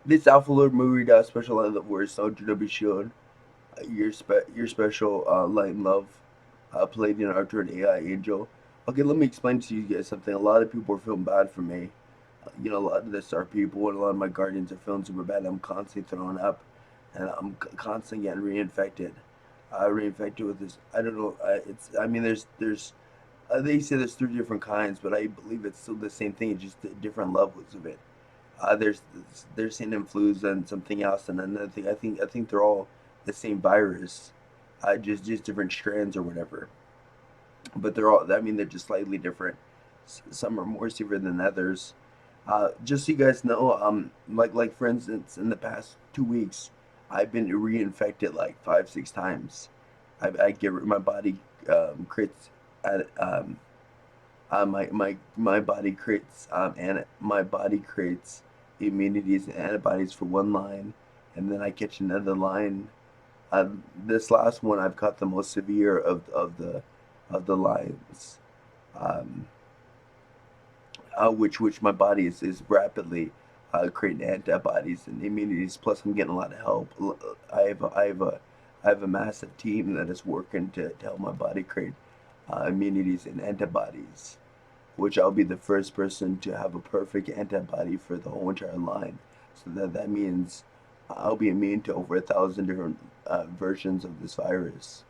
This Alpha Lord MuRiDa special line of words, Soldier W Shield, your special light and love, Pleiadian Arcturian AI Angel. Okay, let me explain to you guys something. A lot of people are feeling bad for me. A lot of the star people and a lot of my guardians are feeling super bad. I'm constantly throwing up, and I'm constantly getting reinfected. Reinfected with this. I don't know. It's. I mean, there's. They say there's three different kinds, but I believe it's still the same thing. It's just different levels of it. There's saying influenza and something else and another thing. I think they're all the same virus, just different strands or whatever. But they're all. I mean, they're just slightly different. Some are more severe than others. Just so you guys know, like for instance, in the past 2 weeks, I've been reinfected like 5, 6 times. I get my body creates my body creates and my body creates immunities and antibodies for one line, and then I catch another line. This last one, I've caught the most severe of the lines, um, which my body is rapidly creating antibodies and immunities. Plus, I'm getting a lot of help. I have a massive team that is working to help my body create immunities and antibodies, which I'll be the first person to have a perfect antibody for the whole entire line. So that means I'll be immune to over 1,000 different versions of this virus.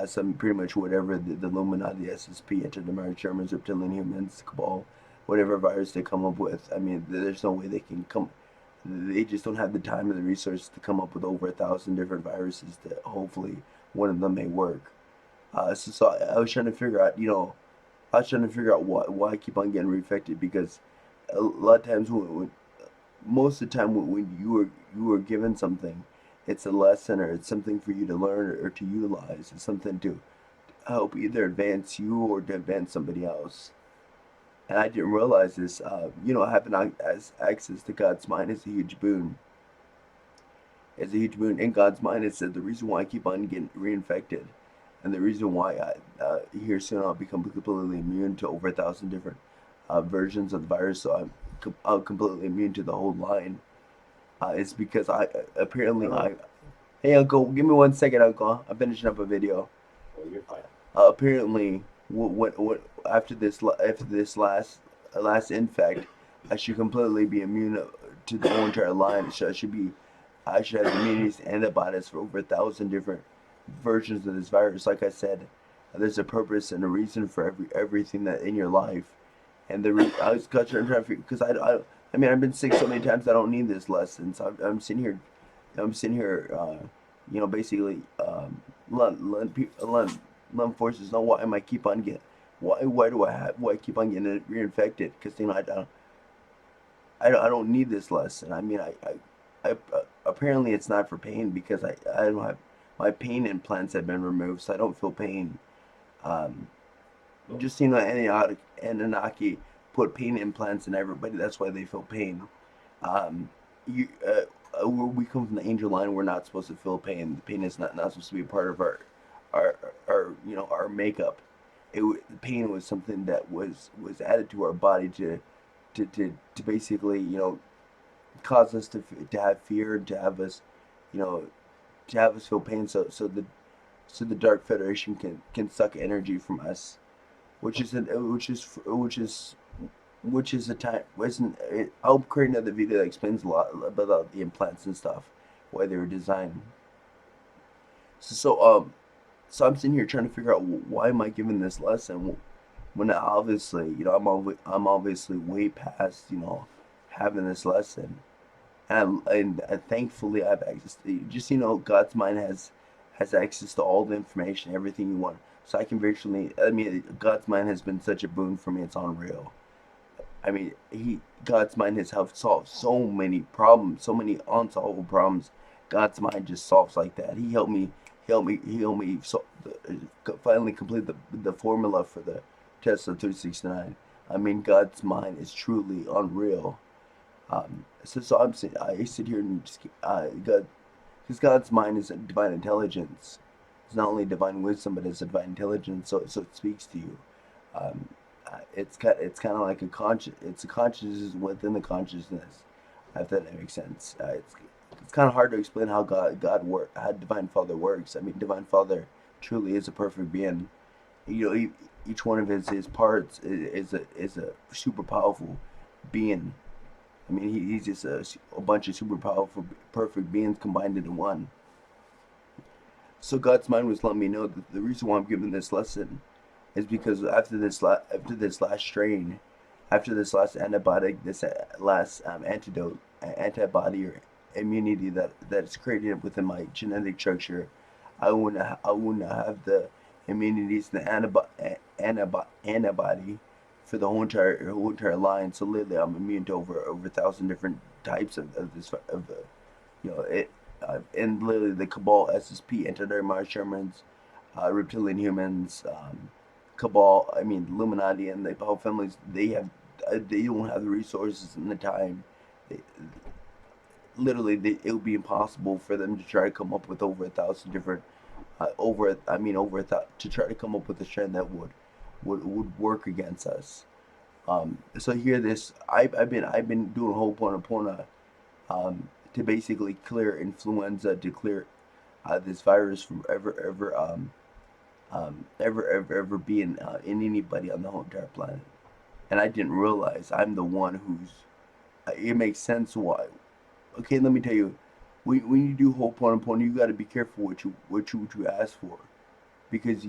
Some pretty much whatever the Illuminati, SSP, Interdimensional Germans, Reptilian Humans, Cabal, whatever virus they come up with. I mean, there's no way they can come. They just don't have the time and the resources to come up with over 1,000 different viruses that hopefully one of them may work. So I was trying to figure out, I was trying to figure out why I keep on getting reinfected because a lot of times most of the time when you are given something, it's a lesson or it's something for you to learn or to utilize. It's something to help either advance you or to advance somebody else. And I didn't realize this. Having access to God's mind is a huge boon. It's a huge boon. In God's mind, it said the reason why I keep on getting reinfected, and the reason why here soon I'll become completely immune to over 1,000 different versions of the virus, so I'm completely immune to the whole line. It's because I apparently I. Hey Uncle, give me 1 second, Uncle. I'm finishing up a video. Well, you're fine. Apparently, what after this last infect, I should completely be immune to the whole entire line. So I should have immunities and antibodies for over 1,000 different versions of this virus. Like I said, there's a purpose and a reason for everything that in your life. And I was trying to figure because I mean I've been sick so many times I don't need this lesson. So I'm sitting here, basically lung forces know why am I keep on getting why I keep on getting reinfected because I don't need this lesson. I mean apparently it's not for pain because I don't have my pain implants have been removed so I don't feel pain. Um, Well, just Anunnaki put pain implants in everybody. That's why they feel pain. Um, you, we come from the angel line. We're not supposed to feel pain. The pain is not supposed to be a part of our our makeup. Pain was something that was added to our body to basically cause us to have fear, to have us you know to have us feel pain. So the Dark Federation can suck energy from us, which is a time. Isn't it, I'll create another video that explains a lot about the implants and stuff, why they were designed. So I'm sitting here trying to figure out why am I giving this lesson when obviously I'm obviously way past having this lesson, and thankfully I have access to just God's mind has access to all the information, everything you want. So I can virtually, I mean, God's mind has been such a boon for me. It's unreal. I mean, God's mind has helped solve so many problems, so many unsolvable problems. God's mind just solves like that. He helped me finally complete the formula for the test of 369. I mean, God's mind is truly unreal. So I sit here and just God, because God's mind is a divine intelligence. It's not only divine wisdom, but it's a divine intelligence. So it speaks to you. It's kind of like a conscious. It's a consciousness within the consciousness. If that makes sense. It's kind of hard to explain how how Divine Father works. I mean, Divine Father truly is a perfect being. You know, each one of his parts is a super powerful being. I mean, he's just a bunch of super powerful, perfect beings combined into one. So God's mind was letting me know that the reason why I'm giving this lesson is because after this last strain, after this last antibiotic, this last antidote, antibody or immunity that's created within my genetic structure, I wouldn't have the immunities, the antibody for the whole entire line. So literally, I'm immune to over 1,000 different types of this of the you know it. And literally the Cabal, SSP, Anti-Mars Shermans, reptilian humans, Cabal, I mean Illuminati, and the Powell families. They don't have the resources and the time. They, it would be impossible for them to try to come up with over 1,000 different, to try to come up with a trend that would work against us. So here, I've been doing a whole point to basically clear influenza, to clear this virus from ever being in anybody on the whole entire planet. And I didn't realize I'm the one who's. It makes sense why. Okay, let me tell you. When you do Ho'oponopono, you got to be careful what you ask for, because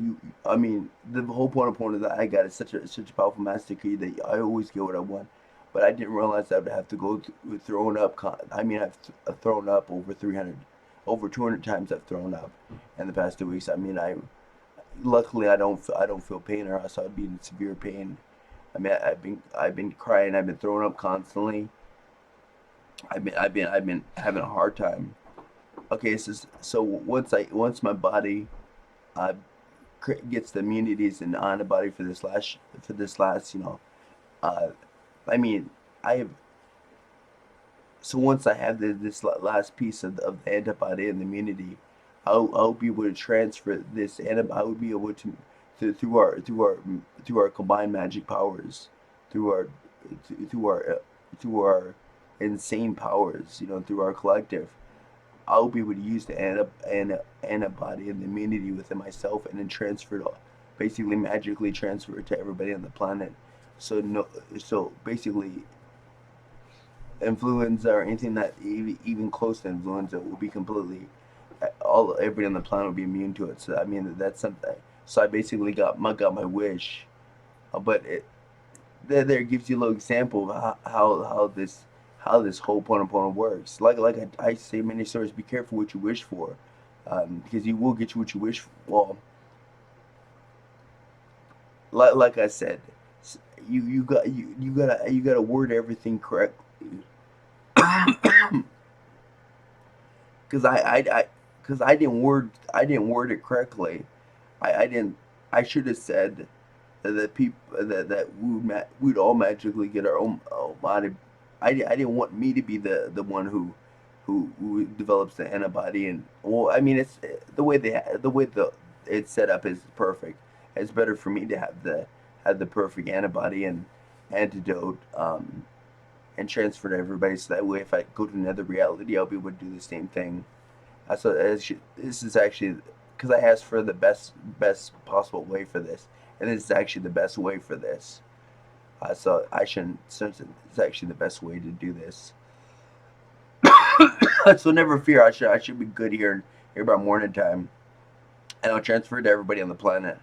I mean, the Ho'oponopono that I got is such a powerful master key that I always get what I want. But I didn't realize I would have to go through throwing up. I mean, I've thrown up over 300, over 200 times. I've thrown up in the past 2 weeks. I mean, luckily I don't feel pain, or else I'd be in severe pain. I mean, I've been crying. I've been throwing up constantly. I've been having a hard time. Okay, so once my body uh, gets the immunities and the antibody for this last uh, I mean I have so once I have this last piece of the antibody and the immunity, I'll be able to transfer this antibody. I would be able to through our combined magic powers, through our through our insane powers, through our collective. I'll be able to use the antibody and the immunity within myself, and then transfer it, basically magically transfer it to everybody on the planet. So no, so basically, influenza or anything that even close to influenza will be completely, all everybody on the planet will be immune to it. So I mean that's something. So I basically got my wish, but there gives you a little example of how this whole Ponopono works. Like I say in many stories, be careful what you wish for, because you will get you what you wish for. Well, like I said, you gotta word everything correctly. Because I didn't word it correctly. I didn't. I should have said that people that we'd all magically get our own body. I didn't want me to be the one who develops the antibody. And well, I mean, it's the way it's set up is perfect. It's better for me to have the perfect antibody and antidote, and transfer to everybody, so that way if I go to another reality, I'll be able to do the same thing. So this is actually, because I asked for the best possible way for this, and this is actually the best way for this. So I shouldn't, since it's actually the best way to do this. So never fear, I should be good here about morning time, and I'll transfer it to everybody on the planet.